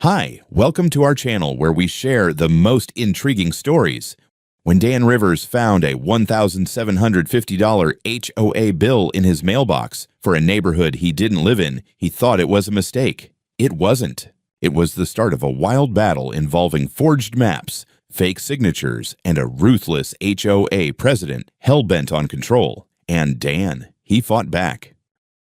Hi, welcome to our channel where we share the most intriguing stories. When Dan Rivers found a $1,750 HOA bill in his mailbox for a neighborhood he didn't live in, he thought it was a mistake. It wasn't. It was the start of a wild battle involving forged maps, fake signatures, and a ruthless HOA president hell-bent on control. And Dan, he fought back.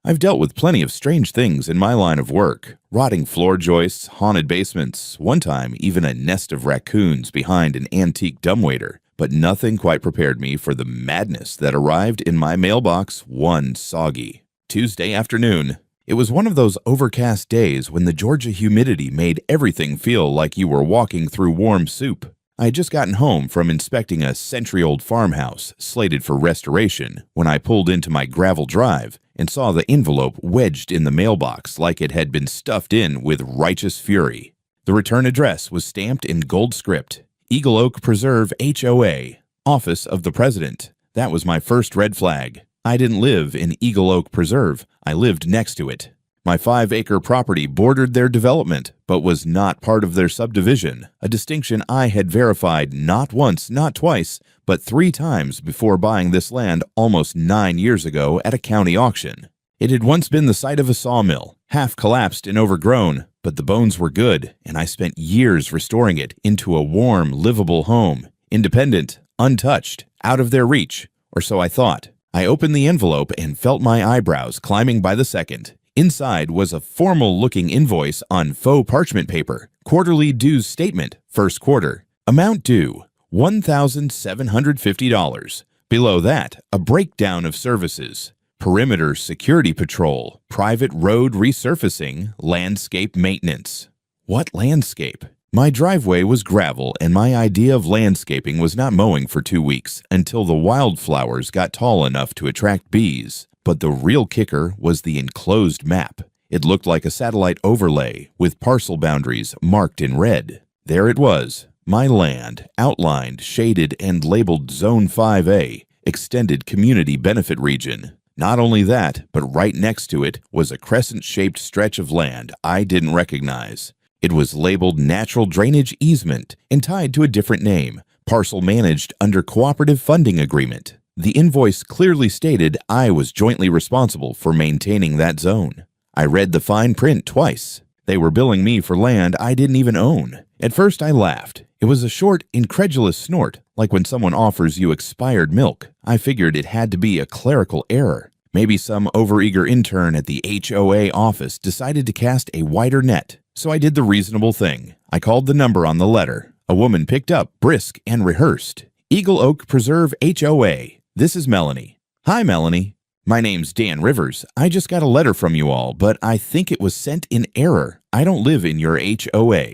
I've dealt with plenty of strange things in my line of work. Rotting floor joists, haunted basements, one time even a nest of raccoons behind an antique dumbwaiter. But nothing quite prepared me for the madness that arrived in my mailbox one soggy Tuesday afternoon. It was one of those overcast days when the Georgia humidity made everything feel like you were walking through warm soup. I had just gotten home from inspecting a century-old farmhouse slated for restoration when I pulled into my gravel drive and saw the envelope wedged in the mailbox like it had been stuffed in with righteous fury. The return address was stamped in gold script, Eagle Oak Preserve HOA, Office of the President. That was my first red flag. I didn't live in Eagle Oak Preserve. I lived next to it. My 5-acre property bordered their development, but was not part of their subdivision, a distinction I had verified not once, not twice, but 3 times before buying this land almost 9 years ago at a county auction. It had once been the site of a sawmill, half collapsed and overgrown, but the bones were good, and I spent years restoring it into a warm, livable home, independent, untouched, out of their reach, or so I thought. I opened the envelope and felt my eyebrows climbing by the second. Inside was a formal-looking invoice on faux parchment paper, quarterly dues statement, first quarter. Amount due, $1,750. Below that, a breakdown of services. Perimeter security patrol, private road resurfacing, landscape maintenance. What landscape? My driveway was gravel, and my idea of landscaping was not mowing for 2 weeks until the wildflowers got tall enough to attract bees. But the real kicker was the enclosed map. It looked like a satellite overlay with parcel boundaries marked in red. There it was, my land, outlined, shaded, and labeled Zone 5A, Extended Community Benefit Region. Not only that, but right next to it was a crescent-shaped stretch of land I didn't recognize. It was labeled Natural Drainage Easement and tied to a different name, parcel managed under Cooperative Funding Agreement. The invoice clearly stated I was jointly responsible for maintaining that zone. I read the fine print twice. They were billing me for land I didn't even own. At first I laughed. It was a short, incredulous snort, like when someone offers you expired milk. I figured it had to be a clerical error. Maybe some overeager intern at the HOA office decided to cast a wider net. So I did the reasonable thing. I called the number on the letter. A woman picked up, brisk and rehearsed. Eagle Oak Preserve HOA. This is Melanie. Hi, Melanie. My name's Dan Rivers. I just got a letter from you all, but I think it was sent in error. I don't live in your HOA.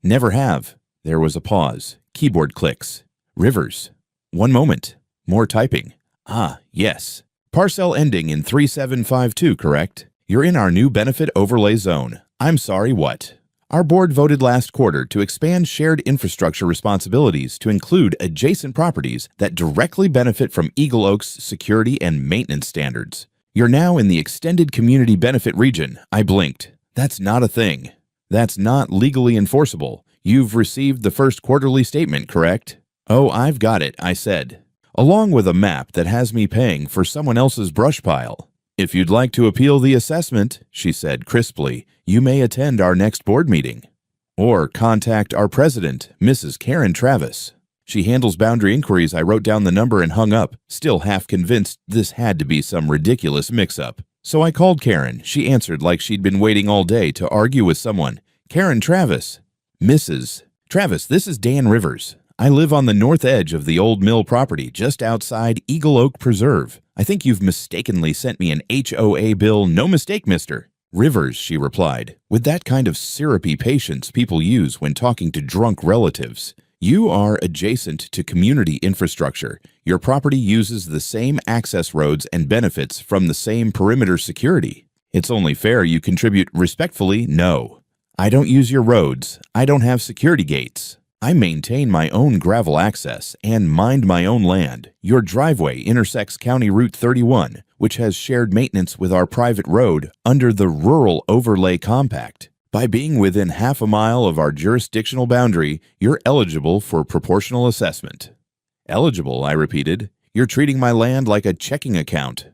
Never have. There was a pause. Keyboard clicks. Rivers. One moment. More typing. Ah, yes. Parcel ending in 3752, correct? You're in our new benefit overlay zone. I'm sorry, what? Our board voted last quarter to expand shared infrastructure responsibilities to include adjacent properties that directly benefit from Eagle Oak's security and maintenance standards. You're now in the extended community benefit region. I blinked. That's not a thing. That's not legally enforceable. You've received the first quarterly statement, correct? Oh, I've got it, I said, along with a map that has me paying for someone else's brush pile. If you'd like to appeal the assessment, she said crisply, you may attend our next board meeting. Or contact our president, Mrs. Karen Travis. She handles boundary inquiries. I wrote down the number and hung up, still half convinced this had to be some ridiculous mix-up. So I called Karen. She answered like she'd been waiting all day to argue with someone. Karen Travis. Mrs. Travis, this is Dan Rivers. I live on the north edge of the old mill property, just outside Eagle Oak Preserve. I think you've mistakenly sent me an HOA bill. No mistake, mister. Rivers, she replied, with that kind of syrupy patience people use when talking to drunk relatives. You are adjacent to community infrastructure. Your property uses the same access roads and benefits from the same perimeter security. It's only fair you contribute respectfully. No. I don't use your roads. I don't have security gates. I maintain my own gravel access and mind my own land. Your driveway intersects County Route 31, which has shared maintenance with our private road under the Rural Overlay Compact. By being within half a mile of our jurisdictional boundary, you're eligible for proportional assessment. Eligible, I repeated. You're treating my land like a checking account.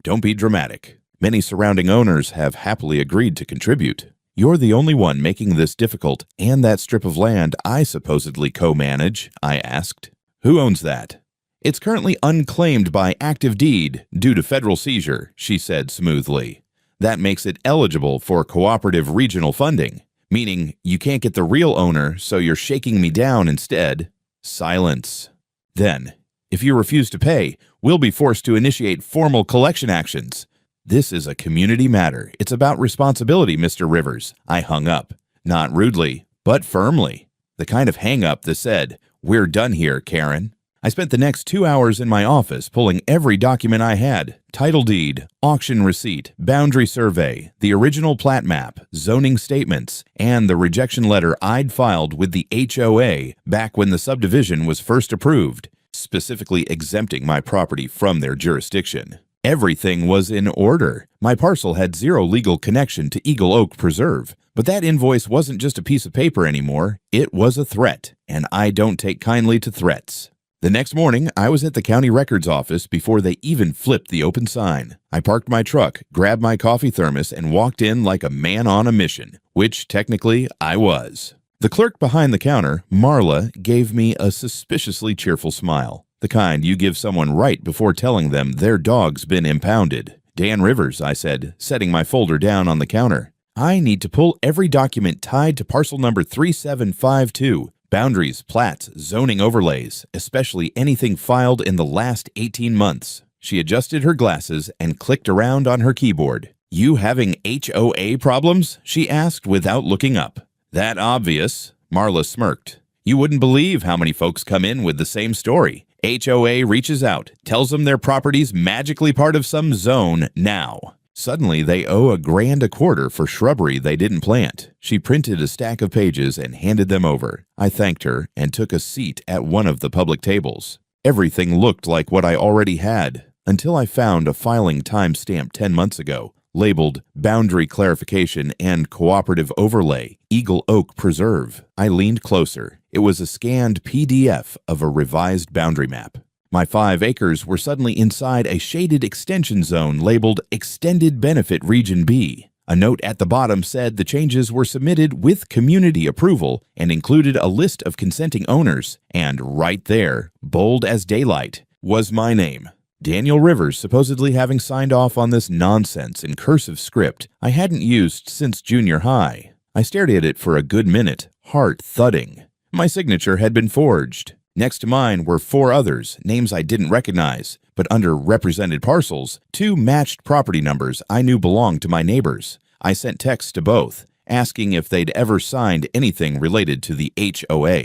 Don't be dramatic. Many surrounding owners have happily agreed to contribute. You're the only one making this difficult, and that strip of land I supposedly co-manage, I asked. Who owns that? It's currently unclaimed by active deed due to federal seizure, she said smoothly. That makes it eligible for cooperative regional funding, meaning you can't get the real owner, so you're shaking me down instead. Silence. Then, if you refuse to pay, we'll be forced to initiate formal collection actions. This is a community matter. It's about responsibility, Mr. Rivers. I hung up. Not rudely, but firmly. The kind of hang-up that said, "We're done here, Karen." I spent the next 2 hours in my office pulling every document I had: title deed, auction receipt, boundary survey, the original plat map, zoning statements, and the rejection letter I'd filed with the HOA back when the subdivision was first approved, specifically exempting my property from their jurisdiction. Everything was in order. My parcel had zero legal connection to Eagle Oak Preserve, but that invoice wasn't just a piece of paper anymore. It was a threat, and I don't take kindly to threats. The next morning, I was at the county records office before they even flipped the open sign. I parked my truck, grabbed my coffee thermos, and walked in like a man on a mission, which technically I was. The clerk behind the counter, Marla, gave me a suspiciously cheerful smile, the kind you give someone right before telling them their dog's been impounded. Dan Rivers, I said, setting my folder down on the counter. I need to pull every document tied to parcel number 3752. Boundaries, plats, zoning overlays, especially anything filed in the last 18 months. She adjusted her glasses and clicked around on her keyboard. You having HOA problems? She asked without looking up. That obvious, Marla smirked. You wouldn't believe how many folks come in with the same story. HOA reaches out, tells them their property's magically part of some zone now. Suddenly, they owe $1,000 a quarter for shrubbery they didn't plant. She printed a stack of pages and handed them over. I thanked her and took a seat at one of the public tables. Everything looked like what I already had, until I found a filing timestamp 10 months ago, labeled Boundary Clarification and Cooperative Overlay, Eagle Oak Preserve. I leaned closer. It was a scanned PDF of a revised boundary map. My 5 acres were suddenly inside a shaded extension zone labeled Extended Benefit Region B. A note at the bottom said the changes were submitted with community approval and included a list of consenting owners, and right there, bold as daylight, was my name. Daniel Rivers supposedly having signed off on this nonsense in cursive script I hadn't used since junior high. I stared at it for a good minute, heart thudding. My signature had been forged. Next to mine were 4 others, names I didn't recognize, but under represented parcels, 2 matched property numbers I knew belonged to my neighbors. I sent texts to both, asking if they'd ever signed anything related to the HOA.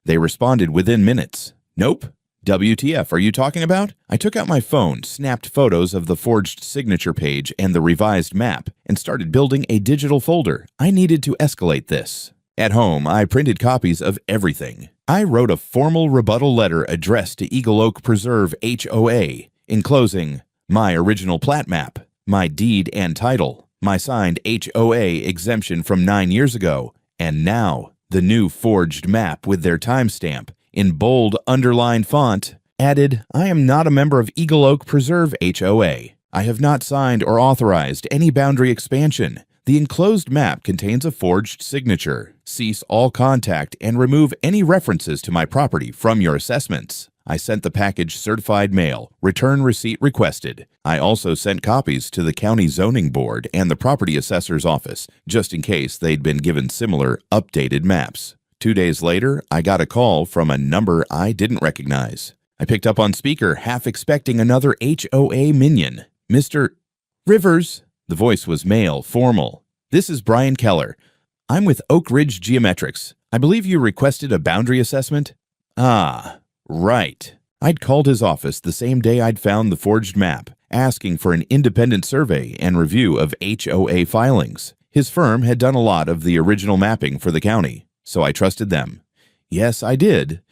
They responded within minutes. Nope. WTF are you talking about? I took out my phone, snapped photos of the forged signature page and the revised map, and started building a digital folder. I needed to escalate this. At home, I printed copies of everything. I wrote a formal rebuttal letter addressed to Eagle Oak Preserve HOA, enclosing my original plat map, my deed and title, my signed HOA exemption from 9 years ago, and now the new forged map with their timestamp, in bold underlined font, added, I am not a member of Eagle Oak Preserve HOA. I have not signed or authorized any boundary expansion. The enclosed map contains a forged signature. Cease all contact and remove any references to my property from your assessments. I sent the package certified mail. Return receipt requested. I also sent copies to the county zoning board and the property assessor's office, just in case they'd been given similar updated maps. 2 days later, I got a call from a number I didn't recognize. I picked up on speaker, half expecting another HOA minion. Mr. Rivers. The voice was male, formal. This is Brian Keller. I'm with Oak Ridge Geometrics. I believe you requested a boundary assessment? Ah, right. I'd called his office the same day I'd found the forged map, asking for an independent survey and review of HOA filings. His firm had done a lot of the original mapping for the county, so I trusted them. Yes, I did.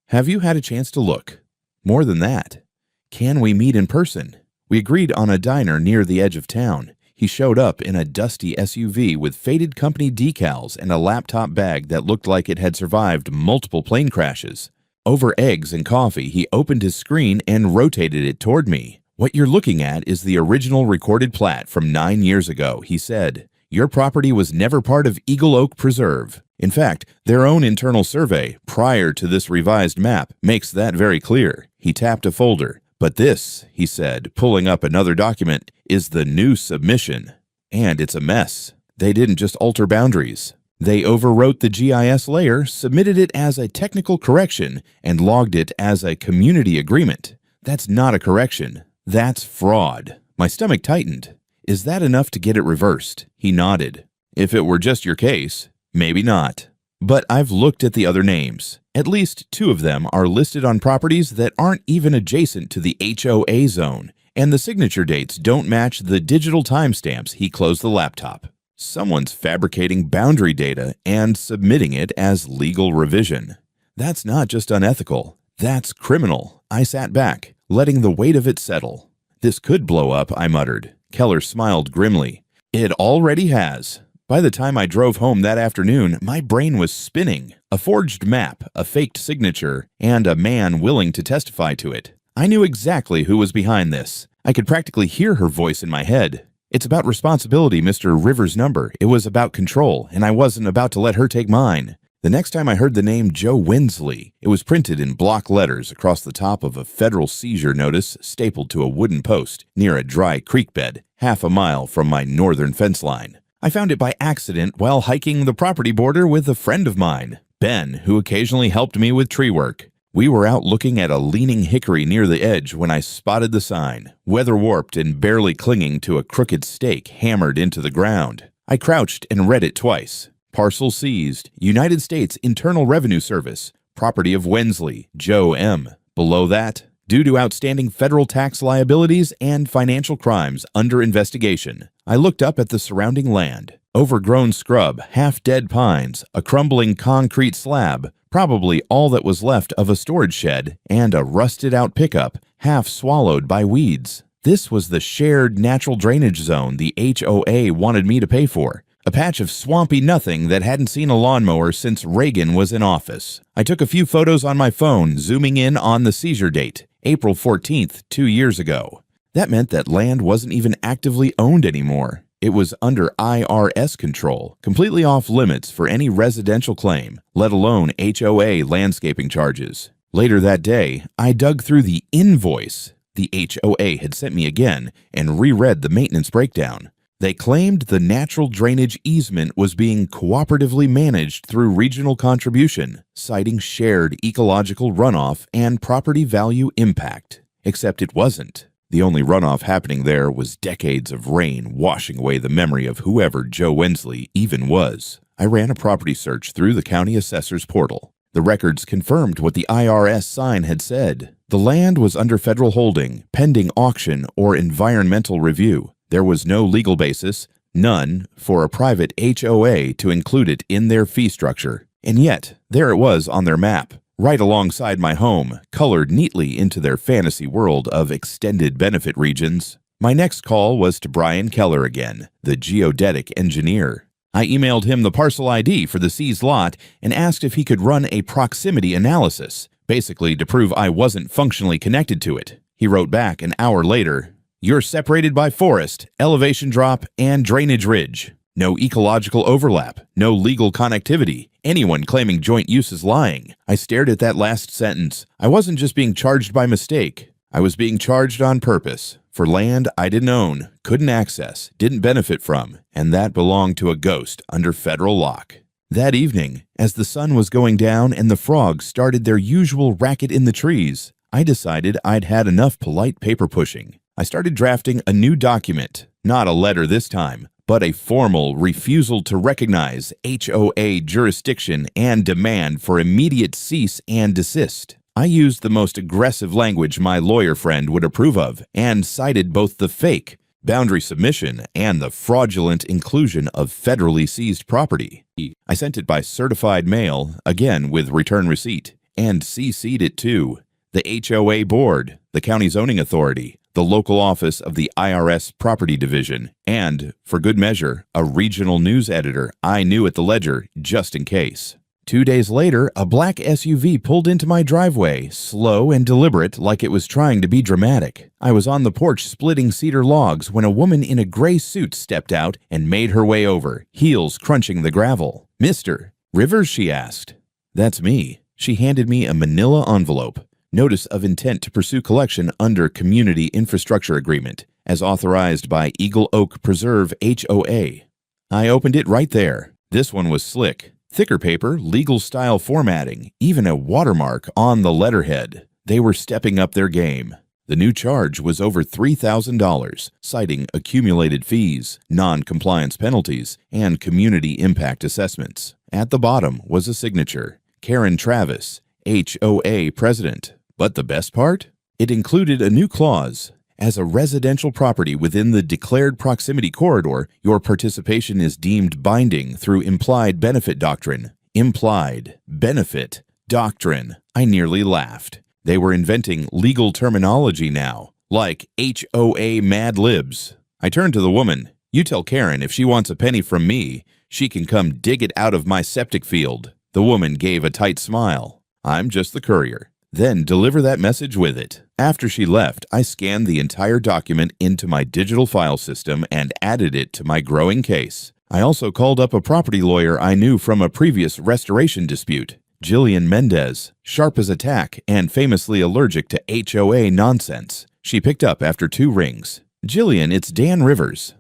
Have you had a chance to look? More than that. Can we meet in person? We agreed on a diner near the edge of town. He showed up in a dusty SUV with faded company decals and a laptop bag that looked like it had survived multiple plane crashes. Over eggs and coffee, he opened his screen and rotated it toward me. "What you're looking at is the original recorded plat from 9 years ago," he said. "Your property was never part of Eagle Oak Preserve. In fact, their own internal survey, prior to this revised map, makes that very clear." He tapped a folder. "But this," he said, pulling up another document, "is the new submission. And it's a mess. They didn't just alter boundaries. They overwrote the GIS layer, submitted it as a technical correction, and logged it as a community agreement. That's not a correction. That's fraud." My stomach tightened. "Is that enough to get it reversed?" He nodded. "If it were just your case, maybe not. But I've looked at the other names. At least 2 of them are listed on properties that aren't even adjacent to the HOA zone, and the signature dates don't match the digital timestamps." He closed the laptop. "Someone's fabricating boundary data and submitting it as legal revision. That's not just unethical. That's criminal." I sat back, letting the weight of it settle. "This could blow up," I muttered. Keller smiled grimly. "It already has." By the time I drove home that afternoon, my brain was spinning. A forged map, a faked signature, and a man willing to testify to it. I knew exactly who was behind this. I could practically hear her voice in my head. "It's about responsibility, Mr. Rivers' number. It was about control, and I wasn't about to let her take mine." The next time I heard the name Joe Winsley, it was printed in block letters across the top of a federal seizure notice stapled to a wooden post near a dry creek bed, half a mile from my northern fence line. I found it by accident while hiking the property border with a friend of mine, Ben, who occasionally helped me with tree work. We were out looking at a leaning hickory near the edge when I spotted the sign, weather-warped and barely clinging to a crooked stake hammered into the ground. I crouched and read it twice. "Parcel seized, United States Internal Revenue Service, property of Wensley, Joe M." Below that, "Due to outstanding federal tax liabilities and financial crimes under investigation." I looked up at the surrounding land. Overgrown scrub, half-dead pines, a crumbling concrete slab, probably all that was left of a storage shed, and a rusted-out pickup, half swallowed by weeds. This was the shared natural drainage zone the HOA wanted me to pay for. A patch of swampy nothing that hadn't seen a lawnmower since Reagan was in office. I took a few photos on my phone, zooming in on the seizure date, April 14th, 2 years ago. That meant that land wasn't even actively owned anymore. It was under IRS control, completely off limits for any residential claim, let alone HOA landscaping charges. Later that day, I dug through the invoice the HOA had sent me again and reread the maintenance breakdown. They claimed the natural drainage easement was being cooperatively managed through regional contribution, citing shared ecological runoff and property value impact. Except it wasn't. The only runoff happening there was decades of rain washing away the memory of whoever Joe Wensley even was. I ran a property search through the county assessor's portal. The records confirmed what the IRS sign had said. The land was under federal holding, pending auction or environmental review. There was no legal basis, none, for a private HOA to include it in their fee structure. And yet, there it was on their map, right alongside my home, colored neatly into their fantasy world of extended benefit regions. My next call was to Brian Keller again, the geodetic engineer. I emailed him the parcel ID for the seized lot and asked if he could run a proximity analysis, basically to prove I wasn't functionally connected to it. He wrote back an hour later, "You're separated by forest, elevation drop, and drainage ridge. No ecological overlap, no legal connectivity. Anyone claiming joint use is lying." I stared at that last sentence. I wasn't just being charged by mistake. I was being charged on purpose for land I didn't own, couldn't access, didn't benefit from, and that belonged to a ghost under federal lock. That evening, as the sun was going down and the frogs started their usual racket in the trees, I decided I'd had enough polite paper pushing. I started drafting a new document, not a letter this time, but a formal refusal to recognize HOA jurisdiction and demand for immediate cease and desist. I used the most aggressive language my lawyer friend would approve of and cited both the fake boundary submission and the fraudulent inclusion of federally seized property. I sent it by certified mail, again with return receipt, and CC'd it to the HOA board, the county zoning authority, the local office of the IRS Property Division, and, for good measure, a regional news editor I knew at the Ledger just in case. 2 days later, a black SUV pulled into my driveway, slow and deliberate like it was trying to be dramatic. I was on the porch splitting cedar logs when a woman in a gray suit stepped out and made her way over, heels crunching the gravel. "Mr. Rivers?" she asked. "That's me." She handed me a manila envelope. Notice of intent to pursue collection under Community Infrastructure Agreement, as authorized by Eagle Oak Preserve HOA. I opened it right there. This one was slick. Thicker paper, legal-style formatting, even a watermark on the letterhead. They were stepping up their game. The new charge was over $3,000, citing accumulated fees, non-compliance penalties, and community impact assessments. At the bottom was a signature, Karen Travis, HOA President. But the best part? It included a new clause. As a residential property within the declared proximity corridor, your participation is deemed binding through implied benefit doctrine. Implied benefit doctrine. I nearly laughed. They were inventing legal terminology now, like HOA Mad Libs. I turned to the woman. "You tell Karen if she wants a penny from me, she can come dig it out of my septic field." The woman gave a tight smile. "I'm just the courier." Then deliver that message with it. After she left, I scanned the entire document into my digital file system and added it to my growing case. I also called up a property lawyer I knew from a previous restoration dispute, Jillian Mendez, sharp as a tack and famously allergic to HOA nonsense. She picked up after 2 rings. "Jillian, it's Dan Rivers.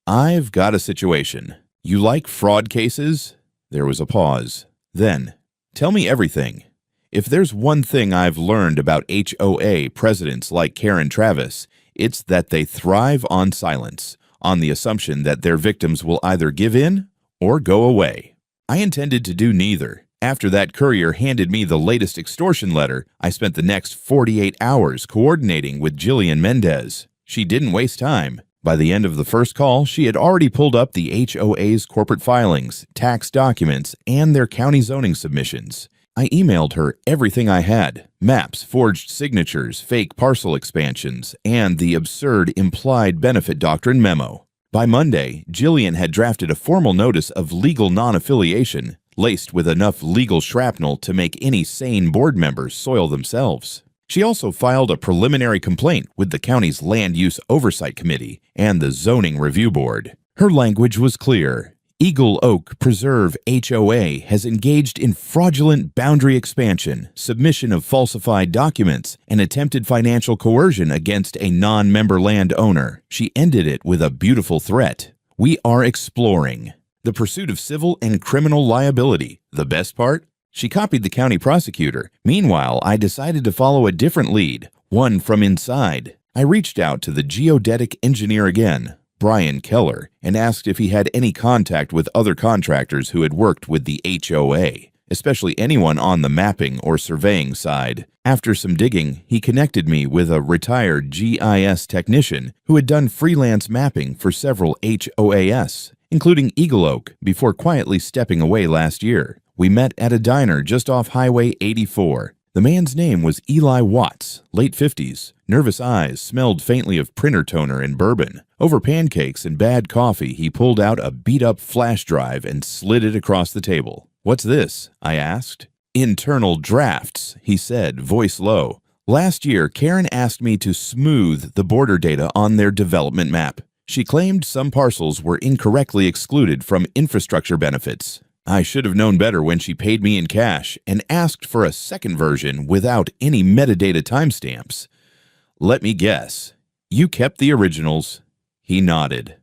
I've got a situation. You like fraud cases?" There was a pause. Then, "Tell me everything. If there's one thing I've learned about HOA presidents like Karen Travis, it's that they thrive on silence, on the assumption that their victims will either give in or go away." I intended to do neither. After that courier handed me the latest extortion letter, I spent the next 48 hours coordinating with Jillian Mendez. She didn't waste time. By the end of the first call, she had already pulled up the HOA's corporate filings, tax documents, and their county zoning submissions. I emailed her everything I had: maps, forged signatures, fake parcel expansions, and the absurd implied benefit doctrine memo. By Monday, Jillian had drafted a formal notice of legal non-affiliation, laced with enough legal shrapnel to make any sane board members soil themselves. She also filed a preliminary complaint with the county's Land Use Oversight Committee and the Zoning Review Board. Her language was clear. Eagle Oak Preserve HOA has engaged in fraudulent boundary expansion, submission of falsified documents, and attempted financial coercion against a non-member landowner. She ended it with a beautiful threat. "We are exploring the pursuit of civil and criminal liability." The best part? She copied the county prosecutor. Meanwhile, I decided to follow a different lead, one from inside. I reached out to the geodetic engineer again, Brian Keller, and asked if he had any contact with other contractors who had worked with the HOA, especially anyone on the mapping or surveying side. After some digging, he connected me with a retired GIS technician who had done freelance mapping for several HOAs, including Eagle Oak, before quietly stepping away last year. We met at a diner just off Highway 84. The man's name was Eli Watts, late 50s. Nervous eyes smelled faintly of printer toner and bourbon. Over pancakes and bad coffee, he pulled out a beat-up flash drive and slid it across the table. "What's this?" I asked. "Internal drafts," he said, voice low. "Last year, Karen asked me to smooth the border data on their development map. She claimed some parcels were incorrectly excluded from infrastructure benefits. I should have known better when she paid me in cash and asked for a second version without any metadata timestamps. Let me guess. You kept the originals." He nodded.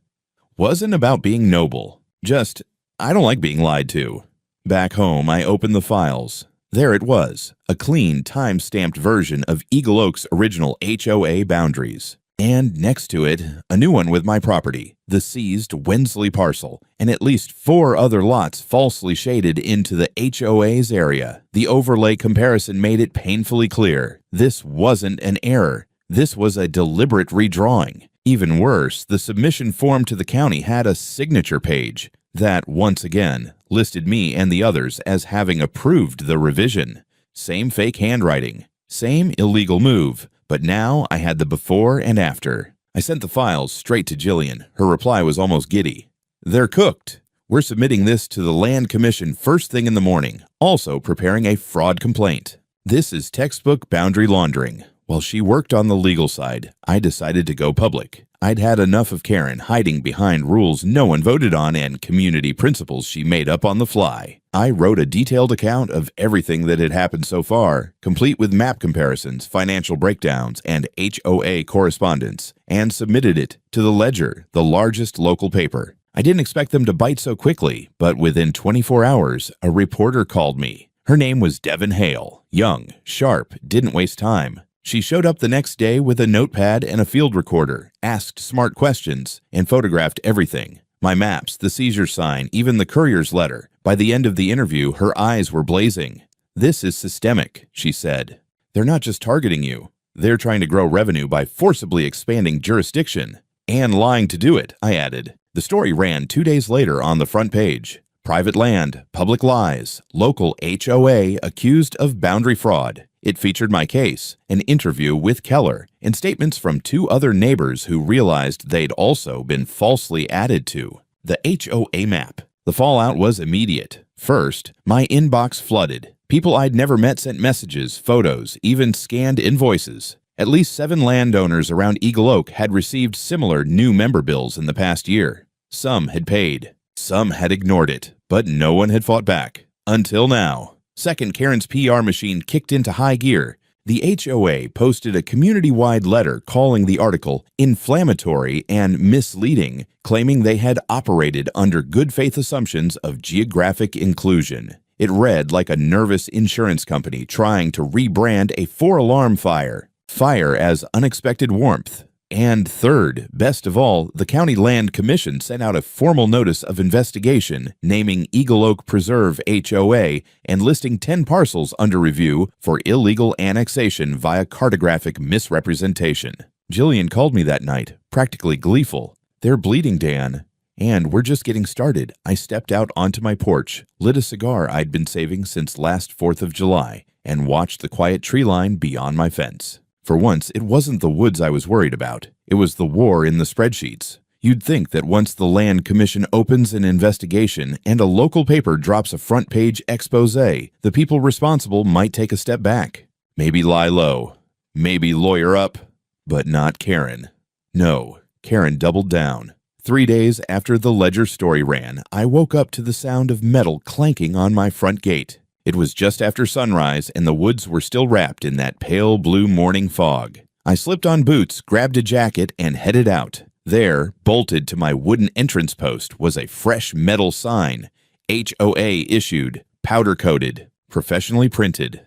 "Wasn't about being noble. Just, I don't like being lied to." Back home, I opened the files. There it was, a clean, time-stamped version of Eagle Oak's original HOA boundaries. And next to it, a new one with my property, the seized Wensley parcel, and at least 4 other lots falsely shaded into the HOA's area. The overlay comparison made it painfully clear. This wasn't an error. This was a deliberate redrawing. Even worse, the submission form to the county had a signature page that, once again, listed me and the others as having approved the revision. Same fake handwriting, same illegal move, But now I had the before and after. I sent the files straight to Jillian. Her reply was almost giddy. "They're cooked. We're submitting this to the Land Commission first thing in the morning, also preparing a fraud complaint." This is textbook boundary laundering. While she worked on the legal side, I decided to go public. I'd had enough of Karen hiding behind rules no one voted on and community principles she made up on the fly. I wrote a detailed account of everything that had happened so far, complete with map comparisons, financial breakdowns, and HOA correspondence, and submitted it to the Ledger, the largest local paper. I didn't expect them to bite so quickly, but within 24 hours, a reporter called me. Her name was Devin Hale. Young, sharp, didn't waste time. She showed up the next day with a notepad and a field recorder, asked smart questions, and photographed everything. My maps, the seizure sign, even the courier's letter. By the end of the interview, her eyes were blazing. "This is systemic," she said. "They're not just targeting you. They're trying to grow revenue by forcibly expanding jurisdiction. And lying to do it," I added. The story ran 2 days later on the front page. Private land, public lies, local HOA accused of boundary fraud. It featured my case, an interview with Keller, and statements from 2 other neighbors who realized they'd also been falsely added to. The HOA map. The fallout was immediate. First, my inbox flooded. People I'd never met sent messages, photos, even scanned invoices. At least 7 landowners around Eagle Oak had received similar new member bills in the past year. Some had paid. Some had ignored it, but no one had fought back. Until now. Second, Karen's PR machine kicked into high gear. The HOA posted a community-wide letter calling the article inflammatory and misleading, claiming they had operated under good faith assumptions of geographic inclusion. It read like a nervous insurance company trying to rebrand a 4-alarm fire. Fire as unexpected warmth. And third, best of all, the County Land Commission sent out a formal notice of investigation naming Eagle Oak Preserve HOA and listing 10 parcels under review for illegal annexation via cartographic misrepresentation. Jillian called me that night, practically gleeful. "They're bleeding, Dan." And we're just getting started. I stepped out onto my porch, lit a cigar I'd been saving since last 4th of July, and watched the quiet tree line beyond my fence. For once, it wasn't the woods I was worried about. It was the war in the spreadsheets. You'd think that once the Land Commission opens an investigation and a local paper drops a front-page expose, the people responsible might take a step back. Maybe lie low. Maybe lawyer up. But not Karen. No, Karen doubled down. 3 days after the Ledger story ran, I woke up to the sound of metal clanking on my front gate. It was just after sunrise, and the woods were still wrapped in that pale blue morning fog. I slipped on boots, grabbed a jacket, and headed out. There, bolted to my wooden entrance post, was a fresh metal sign. HOA issued, powder-coated, professionally printed.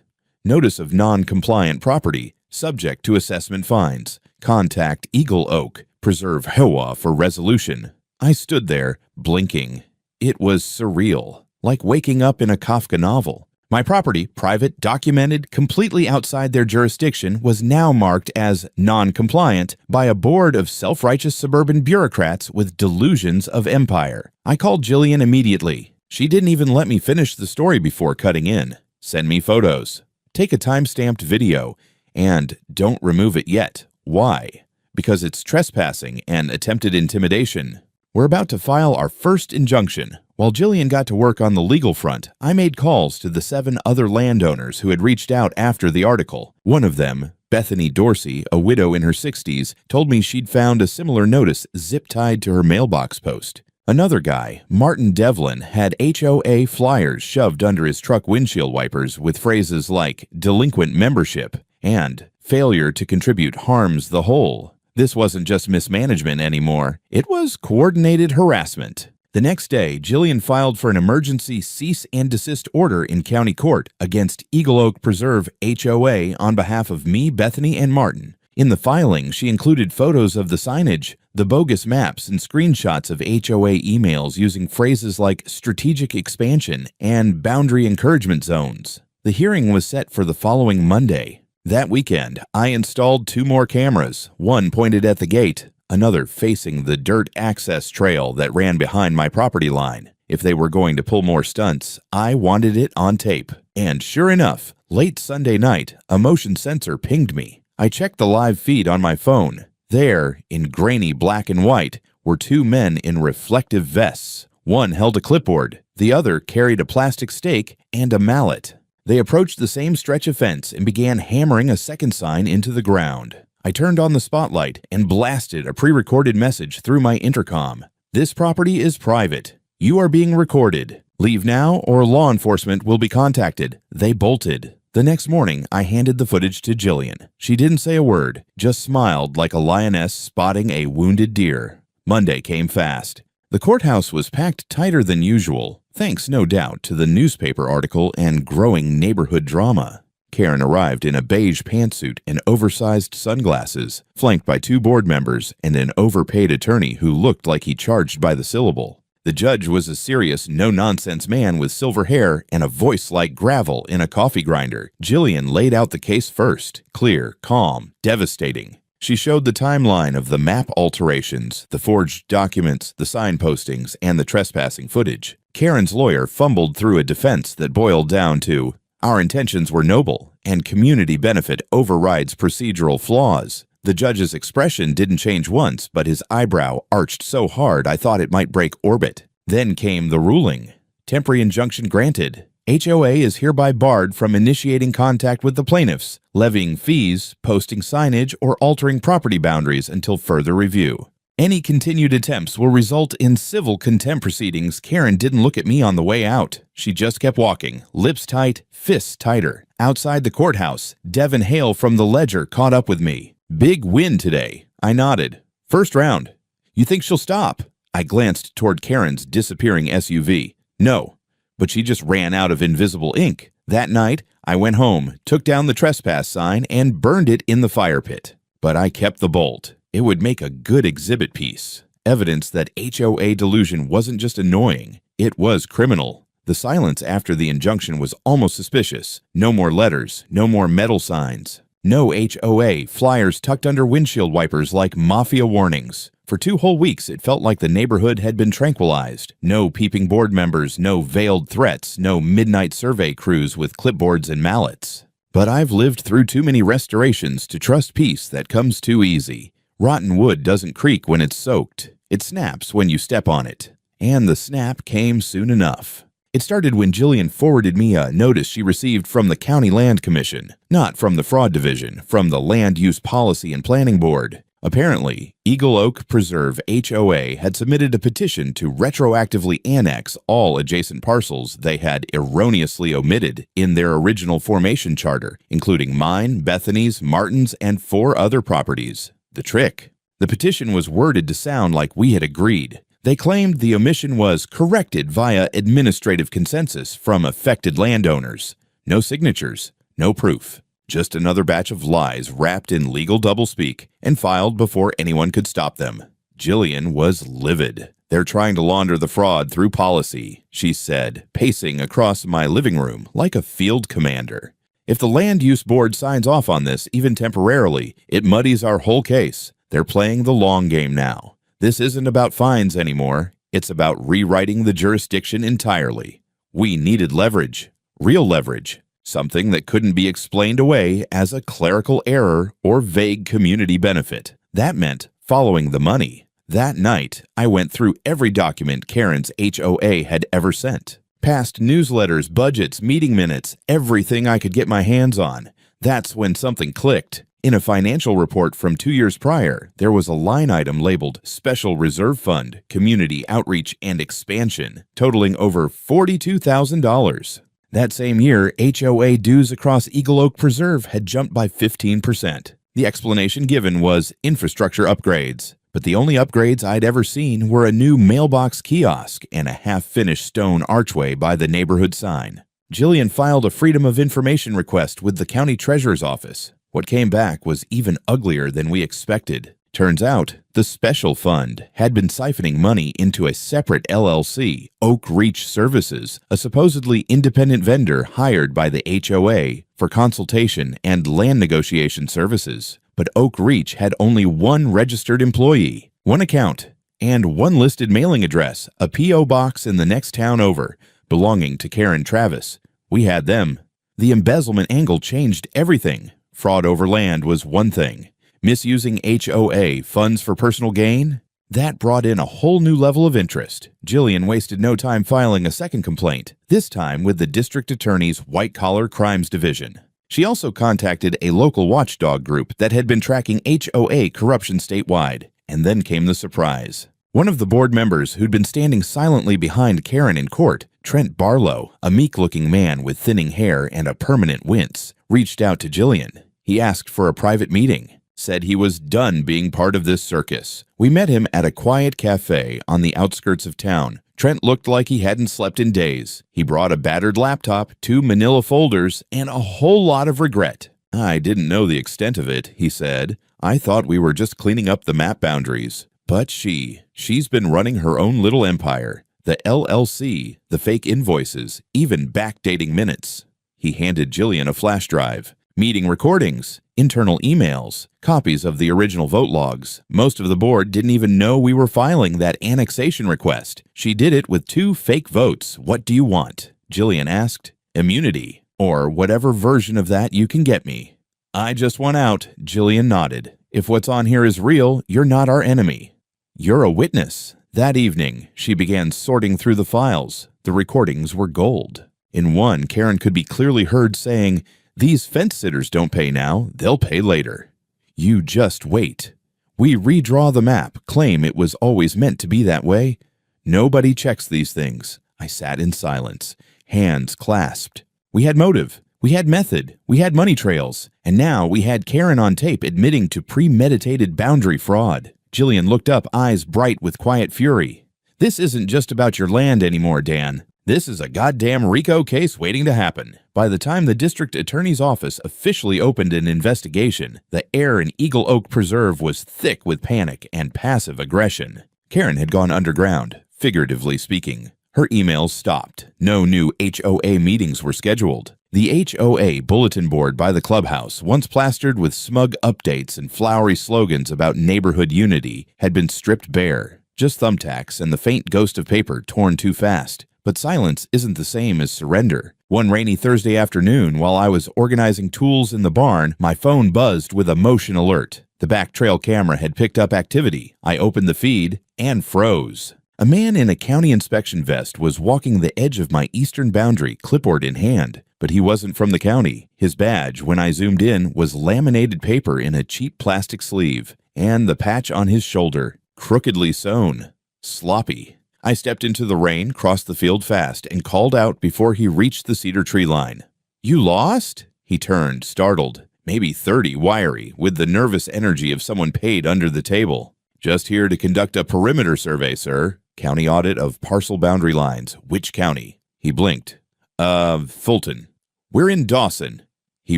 Notice of non-compliant property, subject to assessment fines. Contact Eagle Oak, Preserve HOA for resolution. I stood there, blinking. It was surreal, like waking up in a Kafka novel. My property, private, documented, completely outside their jurisdiction, was now marked as non-compliant by a board of self-righteous suburban bureaucrats with delusions of empire. I called Jillian immediately. She didn't even let me finish the story before cutting in. Send me photos. Take a time-stamped video. And don't remove it yet. Why? Because it's trespassing and attempted intimidation. We're about to file our first injunction. While Jillian got to work on the legal front, I made calls to the 7 other landowners who had reached out after the article. One of them, Bethany Dorsey, a widow in her 60s, told me she'd found a similar notice zip-tied to her mailbox post. Another guy, Martin Devlin, had HOA flyers shoved under his truck windshield wipers with phrases like delinquent membership and failure to contribute harms the whole. This wasn't just mismanagement anymore. It was coordinated harassment. The next day, Jillian filed for an emergency cease and desist order in county court against Eagle Oak Preserve HOA on behalf of me, Bethany, and Martin. In the filing, she included photos of the signage, the bogus maps, and screenshots of HOA emails using phrases like strategic expansion and boundary encouragement zones. The hearing was set for the following Monday. That weekend, I installed 2 more cameras, one pointed at the gate, another facing the dirt access trail that ran behind my property line. If they were going to pull more stunts, I wanted it on tape. And sure enough, late Sunday night, a motion sensor pinged me. I checked the live feed on my phone. There, in grainy black and white, were two men in reflective vests. One held a clipboard, the other carried a plastic stake and a mallet. They approached the same stretch of fence and began hammering a second sign into the ground. I turned on the spotlight and blasted a pre-recorded message through my intercom. "This property is private. You are being recorded. Leave now or law enforcement will be contacted." They bolted. The next morning, I handed the footage to Jillian. She didn't say a word, just smiled like a lioness spotting a wounded deer. Monday came fast. The courthouse was packed tighter than usual, thanks no doubt to the newspaper article and growing neighborhood drama. Karen arrived in a beige pantsuit and oversized sunglasses, flanked by two board members and an overpaid attorney who looked like he charged by the syllable. The judge was a serious, no-nonsense man with silver hair and a voice like gravel in a coffee grinder. Jillian laid out the case first, clear, calm, devastating. She showed the timeline of the map alterations, the forged documents, the sign postings, and the trespassing footage. Karen's lawyer fumbled through a defense that boiled down to, "Our intentions were noble, and community benefit overrides procedural flaws." The judge's expression didn't change once, but his eyebrow arched so hard I thought it might break orbit. Then came the ruling. Temporary injunction granted. HOA is hereby barred from initiating contact with the plaintiffs, levying fees, posting signage, or altering property boundaries until further review. Any continued attempts will result in civil contempt proceedings. Karen didn't look at me on the way out. She just kept walking, lips tight, fists tighter. Outside the courthouse, Devin Hale from the Ledger caught up with me. "Big win today." I nodded. "First round." "You think she'll stop?" I glanced toward Karen's disappearing SUV. "No." But she just ran out of invisible ink. That night, I went home, took down the trespass sign, and burned it in the fire pit. But I kept the bolt. It would make a good exhibit piece. Evidence that HOA delusion wasn't just annoying, it was criminal. The silence after the injunction was almost suspicious. No more letters, no more metal signs. No HOA flyers tucked under windshield wipers like mafia warnings. For 2 whole weeks, it felt like the neighborhood had been tranquilized. No peeping board members, no veiled threats, no midnight survey crews with clipboards and mallets. But I've lived through too many restorations to trust peace that comes too easy. Rotten wood doesn't creak when it's soaked. It snaps when you step on it. And the snap came soon enough. It started when Jillian forwarded me a notice she received from the County Land Commission, not from the Fraud Division, from the Land Use Policy and Planning Board. Apparently, Eagle Oak Preserve HOA had submitted a petition to retroactively annex all adjacent parcels they had erroneously omitted in their original formation charter, including mine, Bethany's, Martin's, and 4 other properties. The trick. The petition was worded to sound like we had agreed. They claimed the omission was corrected via administrative consensus from affected landowners. No signatures, no proof. Just another batch of lies wrapped in legal doublespeak and filed before anyone could stop them. Jillian was livid. "They're trying to launder the fraud through policy," she said, pacing across my living room like a field commander. "If the Land Use Board signs off on this, even temporarily, it muddies our whole case. They're playing the long game now. This isn't about fines anymore. It's about rewriting the jurisdiction entirely. We needed leverage, real leverage, something that couldn't be explained away as a clerical error or vague community benefit. That meant following the money. That night, I went through every document Karen's HOA had ever sent. Past newsletters, budgets, meeting minutes, everything I could get my hands on. That's when something clicked. In a financial report from 2 years prior, there was a line item labeled Special Reserve Fund, Community Outreach and Expansion, totaling over $42,000. That same year, HOA dues across Eagle Oak Preserve had jumped by 15%. The explanation given was infrastructure upgrades. But the only upgrades I'd ever seen were a new mailbox kiosk and a half-finished stone archway by the neighborhood sign. Jillian filed a Freedom of Information request with the county treasurer's office. What came back was even uglier than we expected. Turns out, the special fund had been siphoning money into a separate LLC, Oak Reach Services, a supposedly independent vendor hired by the HOA for consultation and land negotiation services. But Oak Reach had only 1 registered employee, 1 account, and 1 listed mailing address, a P.O. box in the next town over, belonging to Karen Travis. We had them. The embezzlement angle changed everything. Fraud over land was one thing. Misusing HOA funds for personal gain? That brought in a whole new level of interest. Jillian wasted no time filing a second complaint, this time with the district attorney's white-collar crimes division. She also contacted a local watchdog group that had been tracking HOA corruption statewide, and then came the surprise. One of the board members who'd been standing silently behind Karen in court, Trent Barlow, a meek-looking man with thinning hair and a permanent wince, reached out to Jillian. He asked for a private meeting, said he was done being part of this circus. We met him at a quiet cafe on the outskirts of town. Trent looked like he hadn't slept in days. He brought a battered laptop, 2 manila folders, and a whole lot of regret. "I didn't know the extent of it," he said. "I thought we were just cleaning up the map boundaries. But she's been running her own little empire. The LLC, the fake invoices, even backdating minutes." He handed Jillian a flash drive. Meeting recordings, internal emails, copies of the original vote logs. Most of the board didn't even know we were filing that annexation request. She did it with 2 fake votes. "What do you want?" Jillian asked. "Immunity, or whatever version of that you can get me." "I just want out," Jillian nodded. "If what's on here is real, you're not our enemy. You're a witness." That evening, she began sorting through the files. The recordings were gold. In one, Karen could be clearly heard saying, "These fence sitters don't pay now, they'll pay later. You just wait. We redraw the map, claim it was always meant to be that way. Nobody checks these things." I sat in silence, hands clasped. We had motive, we had method, we had money trails, and now we had Karen on tape admitting to premeditated boundary fraud. Jillian looked up, eyes bright with quiet fury. "This isn't just about your land anymore, Dan. This is a goddamn RICO case waiting to happen." By the time the district attorney's office officially opened an investigation, the air in Eagle Oak Preserve was thick with panic and passive aggression. Karen had gone underground, figuratively speaking. Her emails stopped. No new HOA meetings were scheduled. The HOA bulletin board by the clubhouse, once plastered with smug updates and flowery slogans about neighborhood unity, had been stripped bare. Just thumbtacks and the faint ghost of paper torn too fast. But silence isn't the same as surrender. One rainy Thursday afternoon, while I was organizing tools in the barn, my phone buzzed with a motion alert. The back trail camera had picked up activity. I opened the feed and froze. A man in a county inspection vest was walking the edge of my eastern boundary, clipboard in hand. But he wasn't from the county. His badge, when I zoomed in, was laminated paper in a cheap plastic sleeve, and the patch on his shoulder, crookedly sewn. Sloppy. I stepped into the rain, crossed the field fast, and called out before he reached the cedar tree line. "You lost?" He turned, startled, maybe 30, wiry, with the nervous energy of someone paid under the table. "Just here to conduct a perimeter survey, sir. County audit of parcel boundary lines. Which county?" He blinked. Fulton." "We're in Dawson." He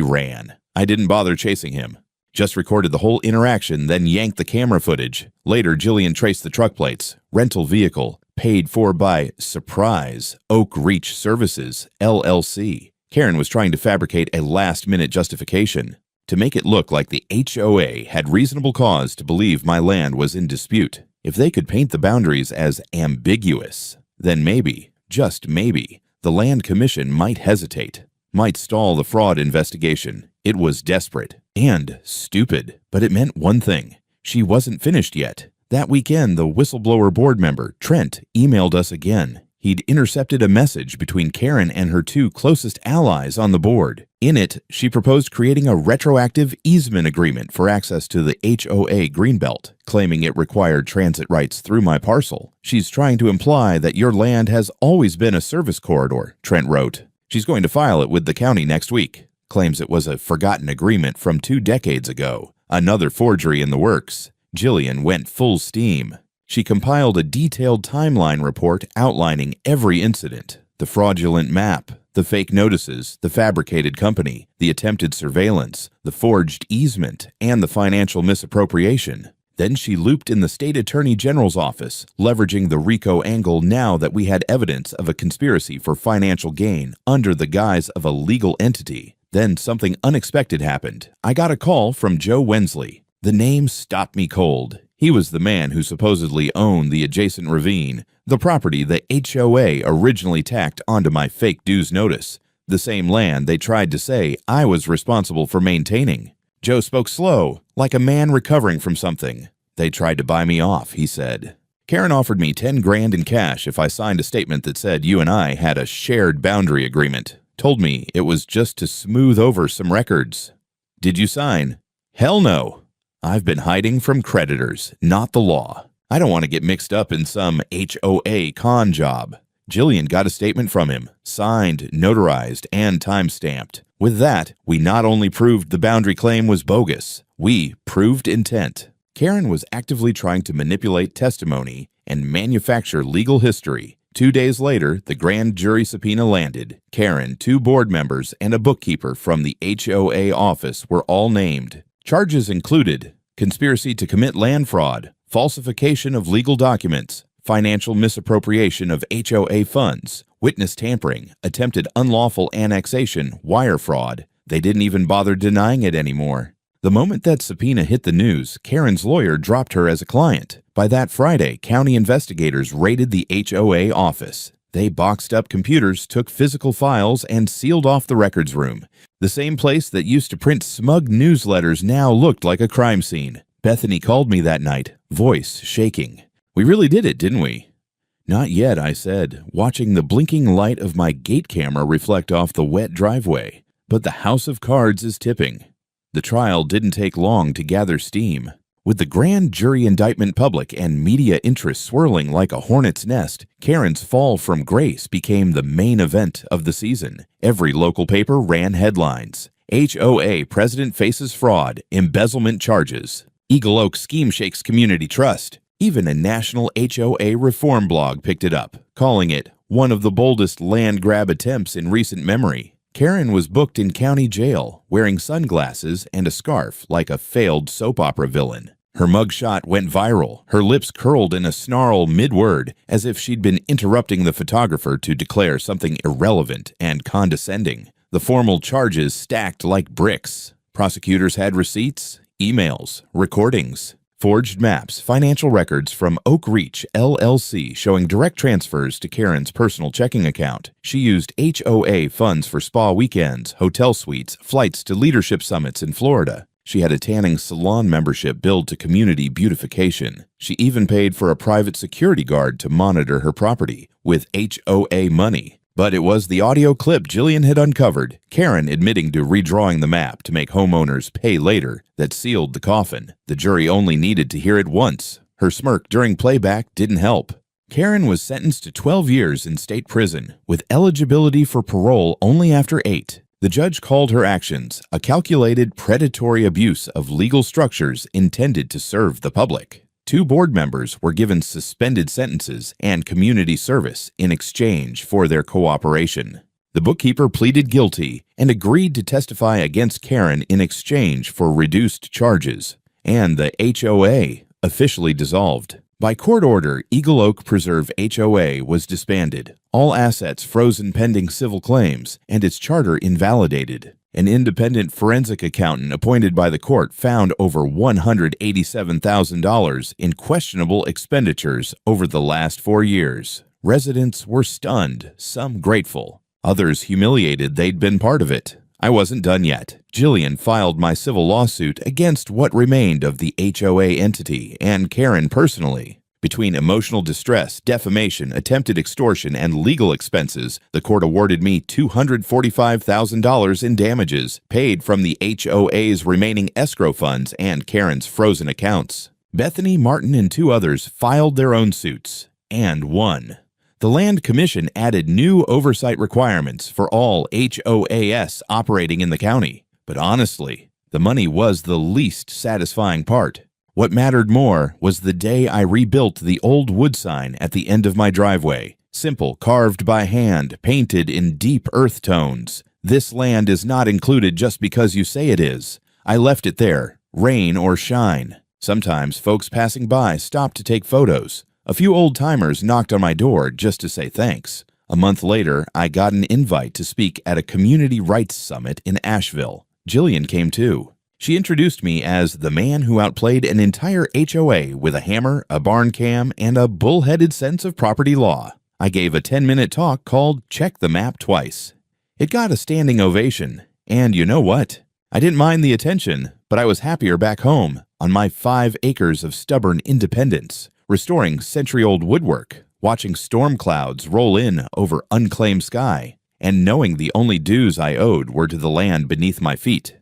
ran. I didn't bother chasing him. Just recorded the whole interaction, then yanked the camera footage. Later, Jillian traced the truck plates. Rental vehicle. Paid for by, surprise, Oak Reach Services, LLC. Karen was trying to fabricate a last-minute justification to make it look like the HOA had reasonable cause to believe my land was in dispute. If they could paint the boundaries as ambiguous, then maybe, just maybe, the Land Commission might hesitate, might stall the fraud investigation. It was desperate and stupid, but it meant one thing. She wasn't finished yet. That weekend, the whistleblower board member, Trent, emailed us again. He'd intercepted a message between Karen and her 2 closest allies on the board. In it, she proposed creating a retroactive easement agreement for access to the HOA Greenbelt, claiming it required transit rights through my parcel. "She's trying to imply that your land has always been a service corridor," Trent wrote. "She's going to file it with the county next week. Claims it was a forgotten agreement from 2 decades ago. Another forgery in the works." Jillian went full steam. She compiled a detailed timeline report outlining every incident: the fraudulent map, the fake notices, the fabricated company, the attempted surveillance, the forged easement, and the financial misappropriation. Then she looped in the state attorney general's office, leveraging the RICO angle now that we had evidence of a conspiracy for financial gain under the guise of a legal entity. Then something unexpected happened. I got a call from Joe Wensley. The name stopped me cold. He was the man who supposedly owned the adjacent ravine, the property the HOA originally tacked onto my fake dues notice, the same land they tried to say I was responsible for maintaining. Joe spoke slow, like a man recovering from something. They tried to buy me off, he said. Karen offered me 10 grand in cash if I signed a statement that said you and I had a shared boundary agreement. Told me it was just to smooth over some records. Did you sign? Hell no. I've been hiding from creditors, not the law. I don't want to get mixed up in some HOA con job. Jillian got a statement from him, signed, notarized, and time-stamped. With that, we not only proved the boundary claim was bogus, we proved intent. Karen was actively trying to manipulate testimony and manufacture legal history. 2 days later, the grand jury subpoena landed. Karen, 2 board members, and a bookkeeper from the HOA office were all named. Charges included conspiracy to commit land fraud, falsification of legal documents, financial misappropriation of HOA funds, witness tampering, attempted unlawful annexation, wire fraud. They didn't even bother denying it anymore. The moment that subpoena hit the news, Karen's lawyer dropped her as a client. By that Friday, county investigators raided the HOA office. They boxed up computers, took physical files, and sealed off the records room. The same place that used to print smug newsletters now looked like a crime scene. Bethany called me that night, voice shaking. We really did it, didn't we? Not yet, I said, watching the blinking light of my gate camera reflect off the wet driveway. But the house of cards is tipping. The trial didn't take long to gather steam. With the grand jury indictment public and media interest swirling like a hornet's nest, Karen's fall from grace became the main event of the season. Every local paper ran headlines. HOA president faces fraud, embezzlement charges. Eagle Oak scheme shakes community trust. Even a national HOA reform blog picked it up, calling it one of the boldest land grab attempts in recent memory. Karen was booked in county jail, wearing sunglasses and a scarf like a failed soap opera villain. Her mugshot went viral, her lips curled in a snarl mid-word, as if she'd been interrupting the photographer to declare something irrelevant and condescending. The formal charges stacked like bricks. Prosecutors had receipts, emails, recordings, forged maps, financial records from Oak Reach, LLC showing direct transfers to Karen's personal checking account. She used HOA funds for spa weekends, hotel suites, flights to leadership summits in Florida. She had a tanning salon membership billed to community beautification. She even paid for a private security guard to monitor her property with HOA money. But it was the audio clip Jillian had uncovered, Karen admitting to redrawing the map to make homeowners pay later, that sealed the coffin. The jury only needed to hear it once. Her smirk during playback didn't help. Karen was sentenced to 12 years in state prison, with eligibility for parole only after 8. The judge called her actions a calculated predatory abuse of legal structures intended to serve the public. 2 board members were given suspended sentences and community service in exchange for their cooperation. The bookkeeper pleaded guilty and agreed to testify against Karen in exchange for reduced charges, and the HOA officially dissolved. By court order, Eagle Oak Preserve HOA was disbanded, all assets frozen pending civil claims, and its charter invalidated. An independent forensic accountant appointed by the court found over $187,000 in questionable expenditures over the last 4 years. Residents were stunned, some grateful, others humiliated they'd been part of it. I wasn't done yet. Jillian filed my civil lawsuit against what remained of the HOA entity and Karen personally. Between emotional distress, defamation, attempted extortion, and legal expenses, the court awarded me $245,000 in damages, paid from the HOA's remaining escrow funds and Karen's frozen accounts. Bethany, Martin, and 2 others filed their own suits, and won. The Land Commission added new oversight requirements for all HOAs operating in the county. But honestly, the money was the least satisfying part. What mattered more was the day I rebuilt the old wood sign at the end of my driveway. Simple, carved by hand, painted in deep earth tones. This land is not included just because you say it is. I left it there, rain or shine. Sometimes folks passing by stopped to take photos. A few old-timers knocked on my door just to say thanks. A month later, I got an invite to speak at a community rights summit in Asheville. Jillian came too. She introduced me as the man who outplayed an entire HOA with a hammer, a barn cam, and a bullheaded sense of property law. I gave a 10-minute talk called Check the Map Twice. It got a standing ovation, and you know what? I didn't mind the attention, but I was happier back home on my 5 acres of stubborn independence, restoring century-old woodwork, watching storm clouds roll in over unclaimed sky, and knowing the only dues I owed were to the land beneath my feet.